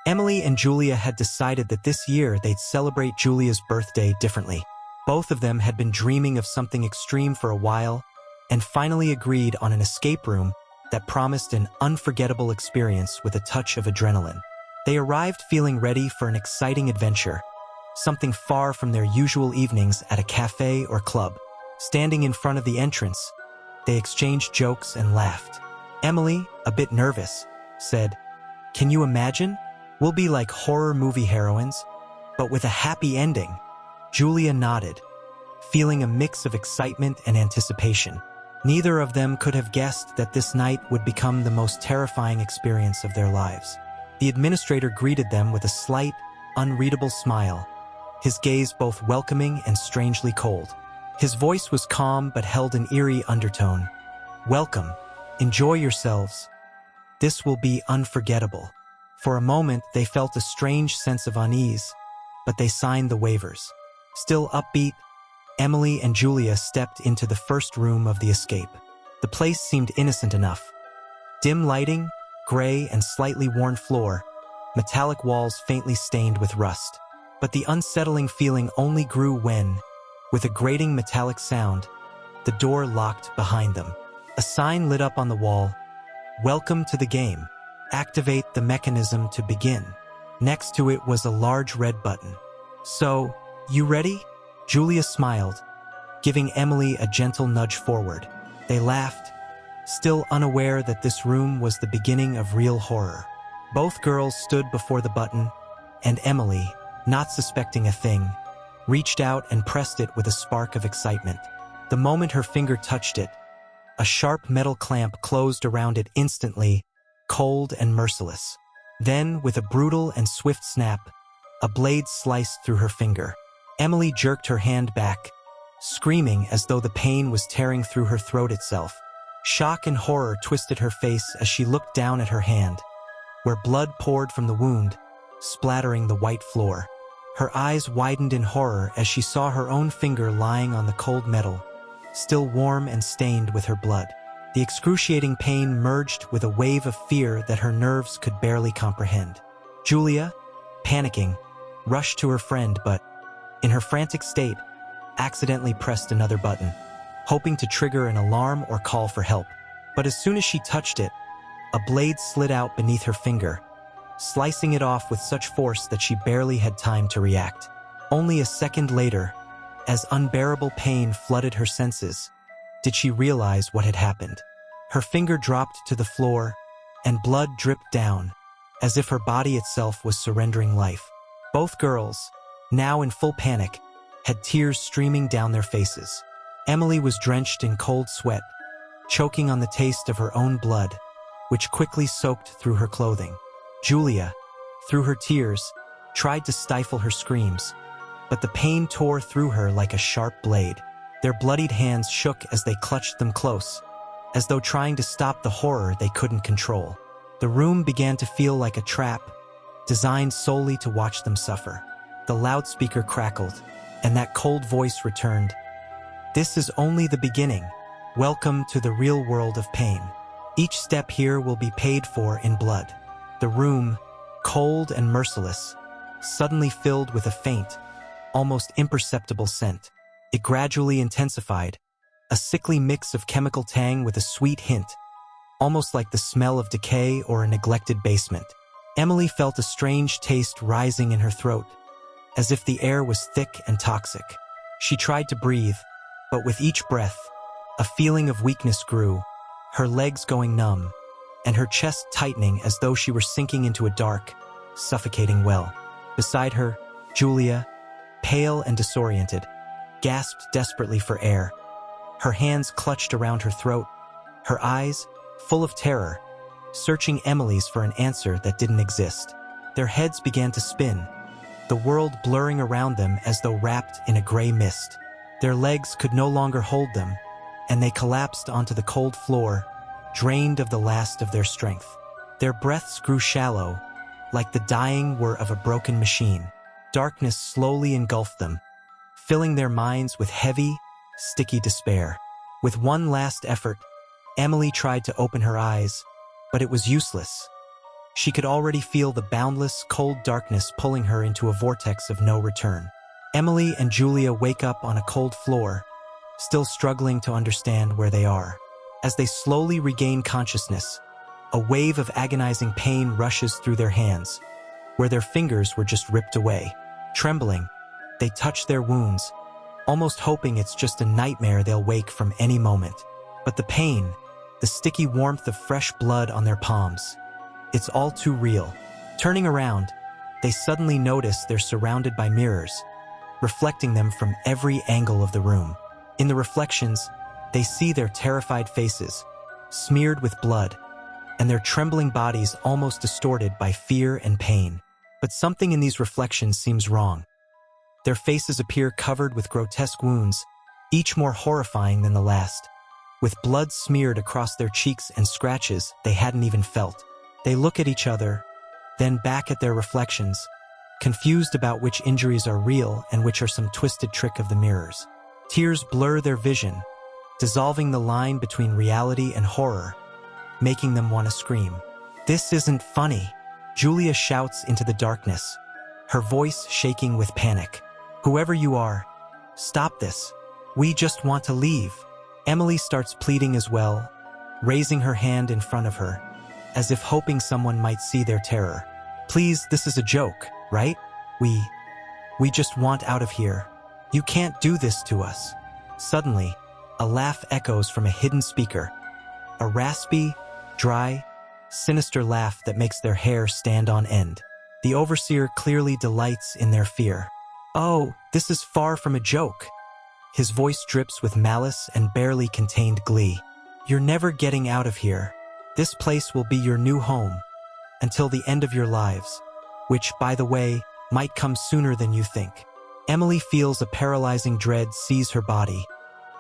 Emily and Julia had decided that this year they'd celebrate Julia's birthday differently. Both of them had been dreaming of something extreme for a while and finally agreed on an escape room that promised an unforgettable experience with a touch of adrenaline. They arrived feeling ready for an exciting adventure, something far from their usual evenings at a cafe or club. Standing in front of the entrance, they exchanged jokes and laughed. Emily, a bit nervous, said, "Can you imagine? We'll be like horror movie heroines, but with a happy ending." Julia nodded, feeling a mix of excitement and anticipation. Neither of them could have guessed that this night would become the most terrifying experience of their lives. The administrator greeted them with a slight, unreadable smile, his gaze both welcoming and strangely cold. His voice was calm but held an eerie undertone. "Welcome. Enjoy yourselves. This will be unforgettable." For a moment, they felt a strange sense of unease, but they signed the waivers. Still upbeat, Emily and Julia stepped into the first room of the escape. The place seemed innocent enough. Dim lighting, gray and slightly worn floor, metallic walls faintly stained with rust. But the unsettling feeling only grew when, with a grating metallic sound, the door locked behind them. A sign lit up on the wall, "Welcome to the game. Activate the mechanism to begin." Next to it was a large red button. "So, you ready?" Julia smiled, giving Emily a gentle nudge forward. They laughed, still unaware that this room was the beginning of real horror. Both girls stood before the button, and Emily, not suspecting a thing, reached out and pressed it with a spark of excitement. The moment her finger touched it, a sharp metal clamp closed around it instantly, cold and merciless. Then, with a brutal and swift snap, a blade sliced through her finger. Emily jerked her hand back, screaming as though the pain was tearing through her throat itself. Shock and horror twisted her face as she looked down at her hand, where blood poured from the wound, splattering the white floor. Her eyes widened in horror as she saw her own finger lying on the cold metal, still warm and stained with her blood. The excruciating pain merged with a wave of fear that her nerves could barely comprehend. Julia, panicking, rushed to her friend but, in her frantic state, accidentally pressed another button, hoping to trigger an alarm or call for help. But as soon as she touched it, a blade slid out beneath her finger, slicing it off with such force that she barely had time to react. Only a second later, as unbearable pain flooded her senses, did she realize what had happened. Her finger dropped to the floor, and blood dripped down, as if her body itself was surrendering life. Both girls, now in full panic, had tears streaming down their faces. Emily was drenched in cold sweat, choking on the taste of her own blood, which quickly soaked through her clothing. Julia, through her tears, tried to stifle her screams, but the pain tore through her like a sharp blade. Their bloodied hands shook as they clutched them close, as though trying to stop the horror they couldn't control. The room began to feel like a trap, designed solely to watch them suffer. The loudspeaker crackled, and that cold voice returned. "This is only the beginning. Welcome to the real world of pain. Each step here will be paid for in blood." The room, cold and merciless, suddenly filled with a faint, almost imperceptible scent. It gradually intensified, a sickly mix of chemical tang with a sweet hint, almost like the smell of decay or a neglected basement. Emily felt a strange taste rising in her throat, as if the air was thick and toxic. She tried to breathe, but with each breath, a feeling of weakness grew, her legs going numb, and her chest tightening as though she were sinking into a dark, suffocating well. Beside her, Julia, pale and disoriented, gasped desperately for air. Her hands clutched around her throat, her eyes, full of terror, searching Emily's for an answer that didn't exist. Their heads began to spin, the world blurring around them as though wrapped in a gray mist. Their legs could no longer hold them, and they collapsed onto the cold floor, drained of the last of their strength. Their breaths grew shallow, like the dying whir of a broken machine. Darkness slowly engulfed them, filling their minds with heavy, sticky despair. With one last effort, Emily tried to open her eyes, but it was useless. She could already feel the boundless, cold darkness pulling her into a vortex of no return. Emily and Julia wake up on a cold floor, still struggling to understand where they are. As they slowly regain consciousness, a wave of agonizing pain rushes through their hands, where their fingers were just ripped away. Trembling, they touch their wounds, almost hoping it's just a nightmare they'll wake from any moment. But the pain, the sticky warmth of fresh blood on their palms, it's all too real. Turning around, they suddenly notice they're surrounded by mirrors, reflecting them from every angle of the room. In the reflections, they see their terrified faces, smeared with blood, and their trembling bodies almost distorted by fear and pain. But something in these reflections seems wrong. Their faces appear covered with grotesque wounds, each more horrifying than the last, with blood smeared across their cheeks and scratches they hadn't even felt. They look at each other, then back at their reflections, confused about which injuries are real and which are some twisted trick of the mirrors. Tears blur their vision, dissolving the line between reality and horror, making them want to scream. "This isn't funny," Julia shouts into the darkness, her voice shaking with panic. "Whoever you are, stop this. We just want to leave." Emily starts pleading as well, raising her hand in front of her, as if hoping someone might see their terror. "Please, this is a joke, right? We just want out of here. You can't do this to us." Suddenly, a laugh echoes from a hidden speaker, a raspy, dry, sinister laugh that makes their hair stand on end. The overseer clearly delights in their fear. "Oh, this is far from a joke." His voice drips with malice and barely contained glee. "You're never getting out of here. This place will be your new home until the end of your lives, which, by the way, might come sooner than you think." Emily feels a paralyzing dread seize her body,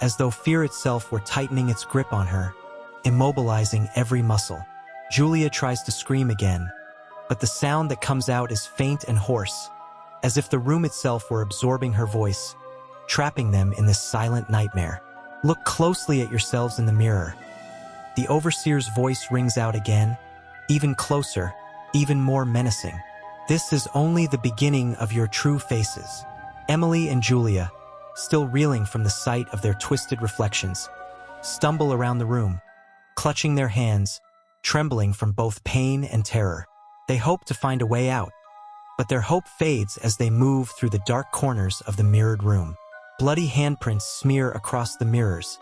as though fear itself were tightening its grip on her, immobilizing every muscle. Julia tries to scream again, but the sound that comes out is faint and hoarse, as if the room itself were absorbing her voice, trapping them in this silent nightmare. "Look closely at yourselves in the mirror." The overseer's voice rings out again, even closer, even more menacing. "This is only the beginning of your true faces." Emily and Julia, still reeling from the sight of their twisted reflections, stumble around the room, clutching their hands, trembling from both pain and terror. They hope to find a way out, but their hope fades as they move through the dark corners of the mirrored room. Bloody handprints smear across the mirrors,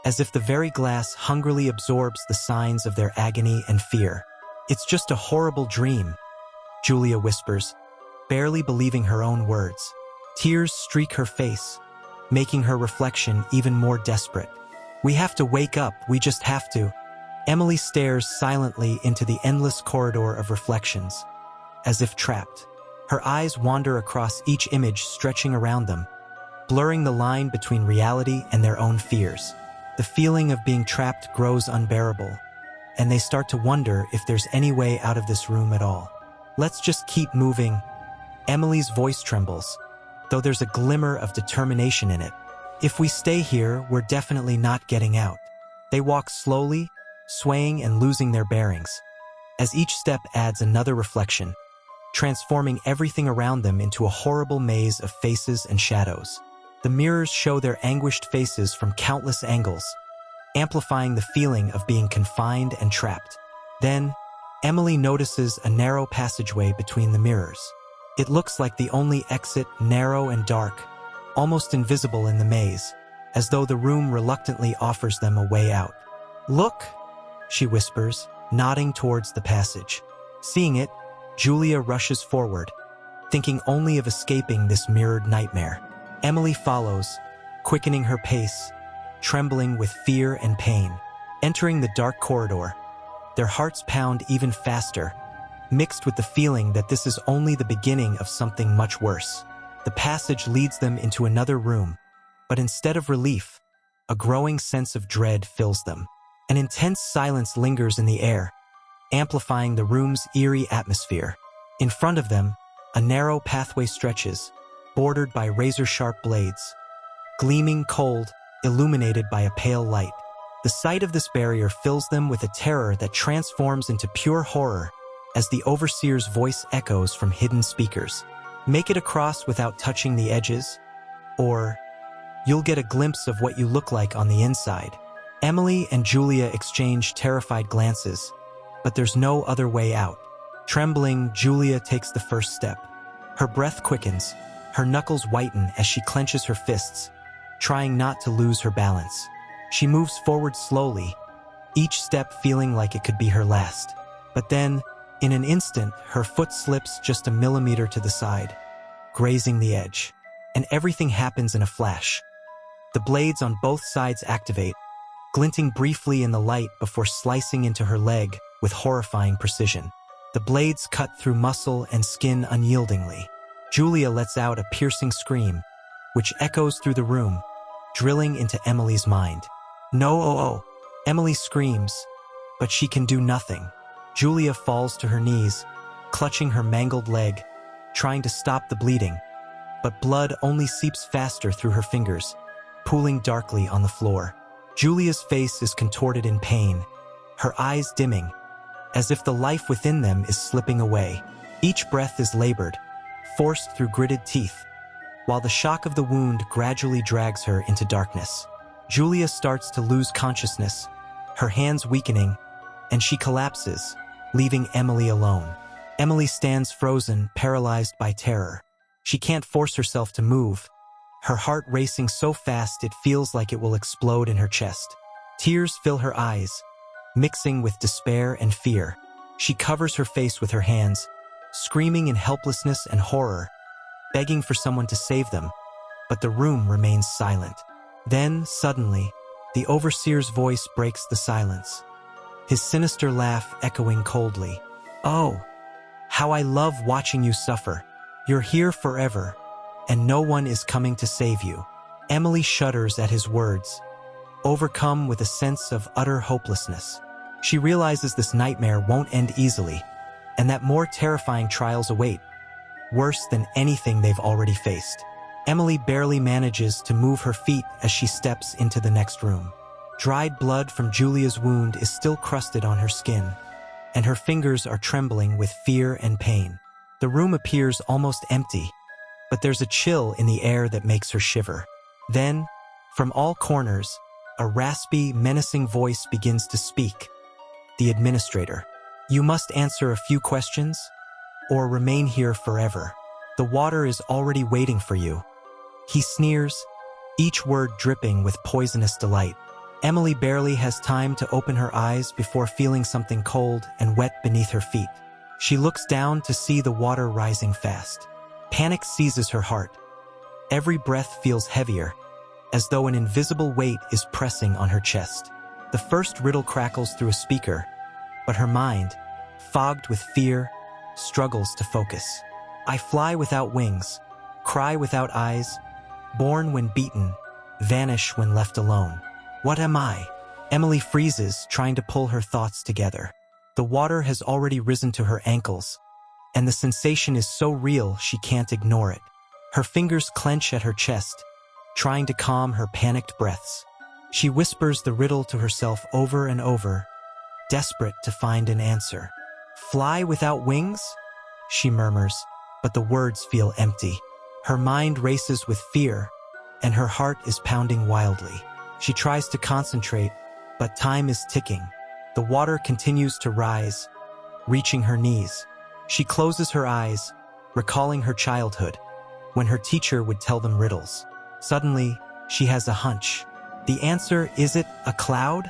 as if the very glass hungrily absorbs the signs of their agony and fear. "It's just a horrible dream," Julia whispers, barely believing her own words. Tears streak her face, making her reflection even more desperate. "We have to wake up, we just have to." Emily stares silently into the endless corridor of reflections, as if trapped. Her eyes wander across each image stretching around them, blurring the line between reality and their own fears. The feeling of being trapped grows unbearable, and they start to wonder if there's any way out of this room at all. "Let's just keep moving." Emily's voice trembles, though there's a glimmer of determination in it. "If we stay here, we're definitely not getting out." They walk slowly, swaying and losing their bearings, as each step adds another reflection, transforming everything around them into a horrible maze of faces and shadows. The mirrors show their anguished faces from countless angles, amplifying the feeling of being confined and trapped. Then, Emily notices a narrow passageway between the mirrors. It looks like the only exit, narrow and dark, almost invisible in the maze, as though the room reluctantly offers them a way out. "Look," she whispers, nodding towards the passage. Seeing it, Julia rushes forward, thinking only of escaping this mirrored nightmare. Emily follows, quickening her pace, trembling with fear and pain. Entering the dark corridor, their hearts pound even faster, mixed with the feeling that this is only the beginning of something much worse. The passage leads them into another room, but instead of relief, a growing sense of dread fills them. An intense silence lingers in the air, amplifying the room's eerie atmosphere. In front of them, a narrow pathway stretches, bordered by razor-sharp blades, gleaming cold, illuminated by a pale light. The sight of this barrier fills them with a terror that transforms into pure horror as the overseer's voice echoes from hidden speakers. Make it across without touching the edges, or you'll get a glimpse of what you look like on the inside. Emily and Julia exchange terrified glances, but there's no other way out. Trembling, Julia takes the first step. Her breath quickens, her knuckles whiten as she clenches her fists, trying not to lose her balance. She moves forward slowly, each step feeling like it could be her last. But then, in an instant, her foot slips just a millimeter to the side, grazing the edge. And everything happens in a flash. The blades on both sides activate, glinting briefly in the light before slicing into her leg with horrifying precision. The blades cut through muscle and skin unyieldingly. Julia lets out a piercing scream, which echoes through the room, drilling into Emily's mind. No. Emily screams, but she can do nothing. Julia falls to her knees, clutching her mangled leg, trying to stop the bleeding, but blood only seeps faster through her fingers, pooling darkly on the floor. Julia's face is contorted in pain, her eyes dimming, as if the life within them is slipping away. Each breath is labored, forced through gritted teeth, while the shock of the wound gradually drags her into darkness. Julia starts to lose consciousness, her hands weakening, and she collapses, leaving Emily alone. Emily stands frozen, paralyzed by terror. She can't force herself to move, her heart racing so fast it feels like it will explode in her chest. Tears fill her eyes, mixing with despair and fear. She covers her face with her hands, screaming in helplessness and horror, begging for someone to save them, but the room remains silent. Then, suddenly, the overseer's voice breaks the silence, his sinister laugh echoing coldly. "Oh, how I love watching you suffer. You're here forever, and no one is coming to save you." Emily shudders at his words, overcome with a sense of utter hopelessness. She realizes this nightmare won't end easily, and that more terrifying trials await, worse than anything they've already faced. Emily barely manages to move her feet as she steps into the next room. Dried blood from Julia's wound is still crusted on her skin, and her fingers are trembling with fear and pain. The room appears almost empty, but there's a chill in the air that makes her shiver. Then, from all corners, a raspy, menacing voice begins to speak. The administrator. "You must answer a few questions, or remain here forever. The water is already waiting for you." He sneers, each word dripping with poisonous delight. Emily barely has time to open her eyes before feeling something cold and wet beneath her feet. She looks down to see the water rising fast. Panic seizes her heart. Every breath feels heavier, as though an invisible weight is pressing on her chest. The first riddle crackles through a speaker, but her mind, fogged with fear, struggles to focus. "I fly without wings, cry without eyes, born when beaten, vanish when left alone. What am I?" Emily freezes, trying to pull her thoughts together. The water has already risen to her ankles, and the sensation is so real she can't ignore it. Her fingers clench at her chest, trying to calm her panicked breaths. She whispers the riddle to herself over and over, desperate to find an answer. "Fly without wings?" she murmurs, but the words feel empty. Her mind races with fear, and her heart is pounding wildly. She tries to concentrate, but time is ticking. The water continues to rise, reaching her knees. She closes her eyes, recalling her childhood, when her teacher would tell them riddles. Suddenly, she has a hunch. "The answer, is it a cloud?"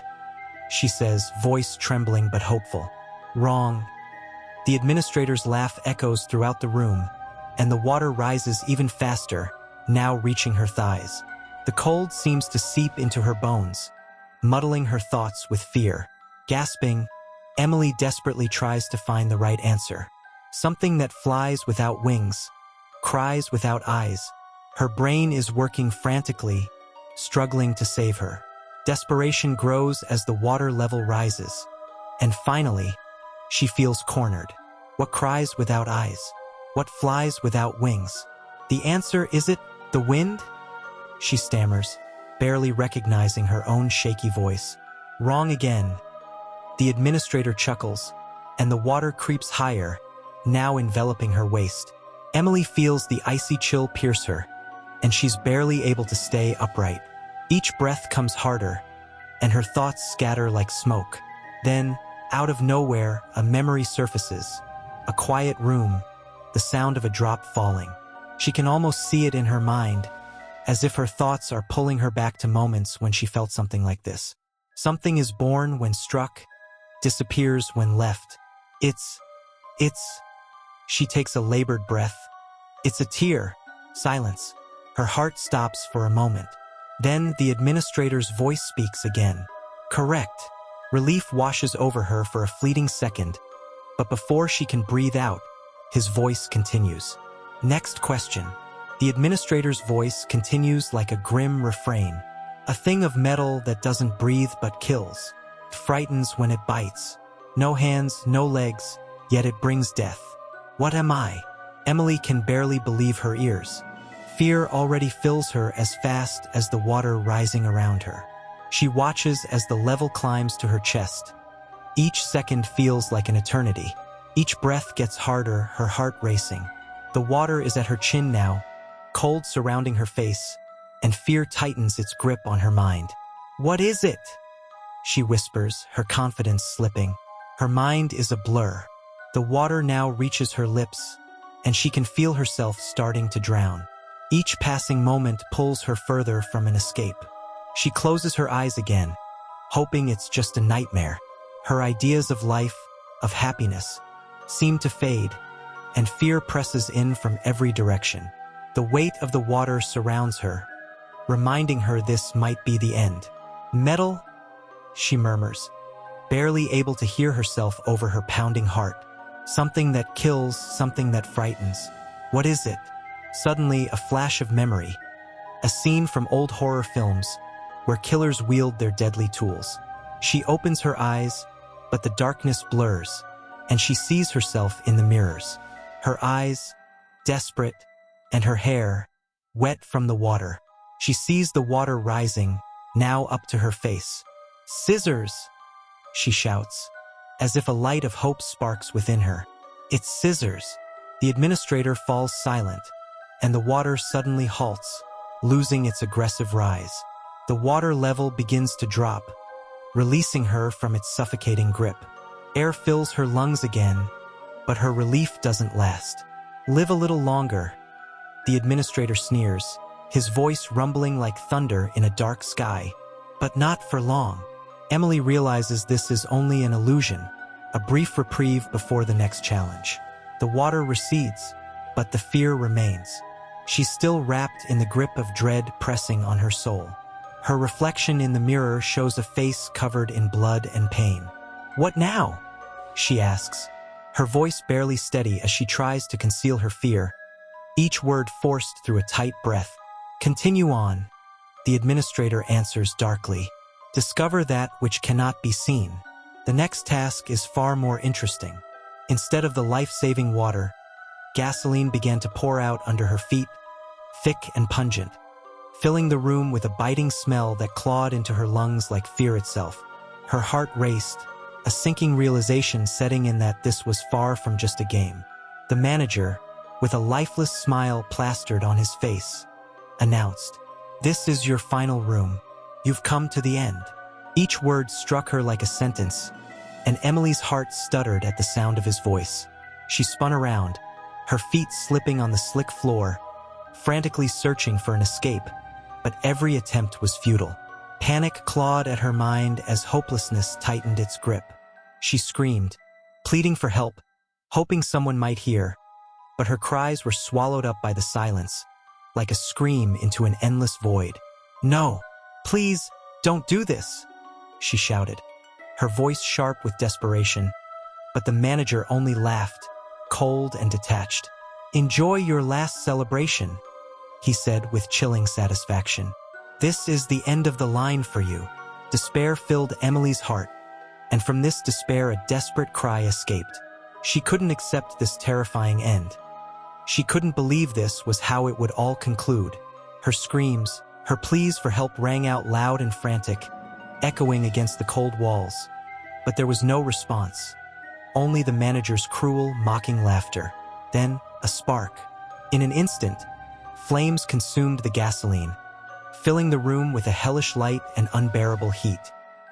she says, voice trembling but hopeful. "Wrong." The administrator's laugh echoes throughout the room, and the water rises even faster, now reaching her thighs. The cold seems to seep into her bones, muddling her thoughts with fear. Gasping, Emily desperately tries to find the right answer. Something that flies without wings, cries without eyes. Her brain is working frantically, struggling to save her. Desperation grows as the water level rises, and finally, she feels cornered. What cries without eyes? What flies without wings? The answer, is it the wind? She stammers, barely recognizing her own shaky voice. "Wrong again." The administrator chuckles, and the water creeps higher, now enveloping her waist. Emily feels the icy chill pierce her, and she's barely able to stay upright. Each breath comes harder, and her thoughts scatter like smoke. Then, out of nowhere, a memory surfaces. A quiet room, the sound of a drop falling. She can almost see it in her mind, as if her thoughts are pulling her back to moments when she felt something like this. Something is born when struck, disappears when left. It's... She takes a labored breath. It's a tear. Silence. Her heart stops for a moment. Then the administrator's voice speaks again. Correct. Relief washes over her for a fleeting second, but before she can breathe out, his voice continues. Next question. The administrator's voice continues like a grim refrain. A thing of metal that doesn't breathe but kills. Frightens when it bites. No hands, no legs, yet it brings death. What am I? Emily can barely believe her ears. Fear already fills her as fast as the water rising around her. She watches as the level climbs to her chest. Each second feels like an eternity. Each breath gets harder, her heart racing. The water is at her chin now, cold surrounding her face, and fear tightens its grip on her mind. What is it? She whispers, her confidence slipping. Her mind is a blur. The water now reaches her lips, and she can feel herself starting to drown. Each passing moment pulls her further from an escape. She closes her eyes again, hoping it's just a nightmare. Her ideas of life, of happiness, seem to fade, and fear presses in from every direction. The weight of the water surrounds her, reminding her this might be the end. Metal? She murmurs, barely able to hear herself over her pounding heart. Something that kills, something that frightens. What is it? Suddenly, a flash of memory. A scene from old horror films, where killers wield their deadly tools. She opens her eyes, but the darkness blurs, and she sees herself in the mirrors. Her eyes, desperate, and her hair, wet from the water. She sees the water rising, now up to her face. Scissors! She shouts, as if a light of hope sparks within her. It's scissors. The administrator falls silent, and the water suddenly halts, losing its aggressive rise. The water level begins to drop, releasing her from its suffocating grip. Air fills her lungs again, but her relief doesn't last. Live a little longer, the administrator sneers, his voice rumbling like thunder in a dark sky. But not for long. Emily realizes this is only an illusion, a brief reprieve before the next challenge. The water recedes, but the fear remains. She's still wrapped in the grip of dread pressing on her soul. Her reflection in the mirror shows a face covered in blood and pain. What now? She asks, her voice barely steady as she tries to conceal her fear, each word forced through a tight breath. Continue on, the administrator answers darkly. Discover that which cannot be seen. The next task is far more interesting. Instead of the life-saving water, gasoline began to pour out under her feet, thick and pungent, filling the room with a biting smell that clawed into her lungs like fear itself. Her heart raced, a sinking realization setting in that this was far from just a game. The manager, with a lifeless smile plastered on his face, announced, "This is your final room. You've come to the end." Each word struck her like a sentence, and Emily's heart stuttered at the sound of his voice. She spun around, her feet slipping on the slick floor, frantically searching for an escape, but every attempt was futile. Panic clawed at her mind as hopelessness tightened its grip. She screamed, pleading for help, hoping someone might hear, but her cries were swallowed up by the silence, like a scream into an endless void. "No, please, don't do this," she shouted, her voice sharp with desperation, but the manager only laughed, cold and detached. "Enjoy your last celebration," he said with chilling satisfaction. "This is the end of the line for you." Despair filled Emily's heart, and from this despair a desperate cry escaped. She couldn't accept this terrifying end. She couldn't believe this was how it would all conclude. Her screams, her pleas for help rang out loud and frantic, echoing against the cold walls. But there was no response. only the manager's cruel, mocking laughter. Then, a spark. In an instant, flames consumed the gasoline, filling the room with a hellish light and unbearable heat.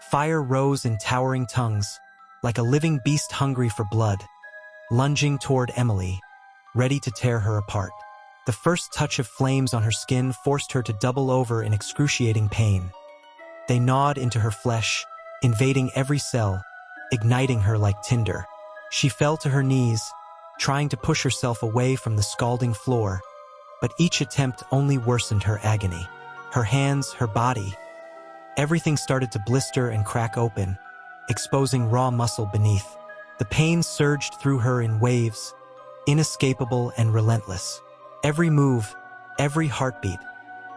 Fire rose in towering tongues, like a living beast hungry for blood, lunging toward Emily, ready to tear her apart. The first touch of flames on her skin forced her to double over in excruciating pain. They gnawed into her flesh, invading every cell, igniting her like tinder. She fell to her knees, trying to push herself away from the scalding floor, but each attempt only worsened her agony. Her hands, her body, everything started to blister and crack open, exposing raw muscle beneath. The pain surged through her in waves, inescapable and relentless. Every move, every heartbeat,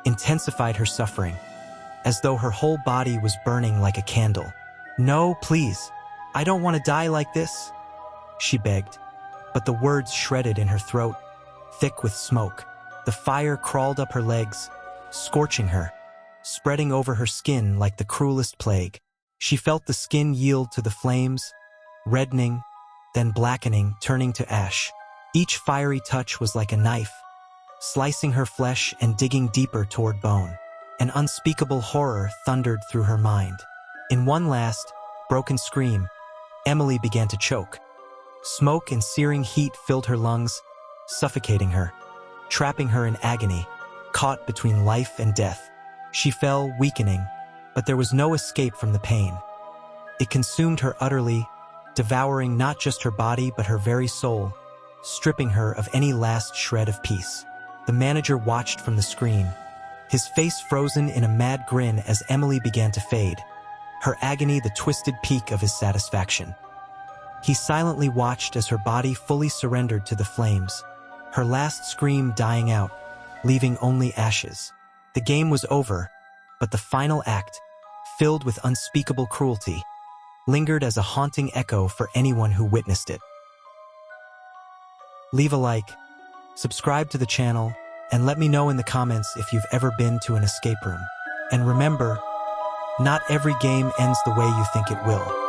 intensified her suffering, as though her whole body was burning like a candle. "No, please, I don't want to die like this," she begged, but the words shredded in her throat, thick with smoke. The fire crawled up her legs, scorching her, spreading over her skin like the cruelest plague. She felt the skin yield to the flames, reddening, then blackening, turning to ash. Each fiery touch was like a knife, slicing her flesh and digging deeper toward bone. An unspeakable horror thundered through her mind. In one last, broken scream, Emily began to choke. Smoke and searing heat filled her lungs, suffocating her, trapping her in agony, caught between life and death. She fell, weakening, but there was no escape from the pain. It consumed her utterly, devouring not just her body but her very soul, stripping her of any last shred of peace. The manager watched from the screen, his face frozen in a mad grin as Emily began to fade, her agony the twisted peak of his satisfaction. He silently watched as her body fully surrendered to the flames, her last scream dying out, leaving only ashes. The game was over, but the final act, filled with unspeakable cruelty, lingered as a haunting echo for anyone who witnessed it. Leave a like, subscribe to the channel, and let me know in the comments if you've ever been to an escape room. And remember, not every game ends the way you think it will.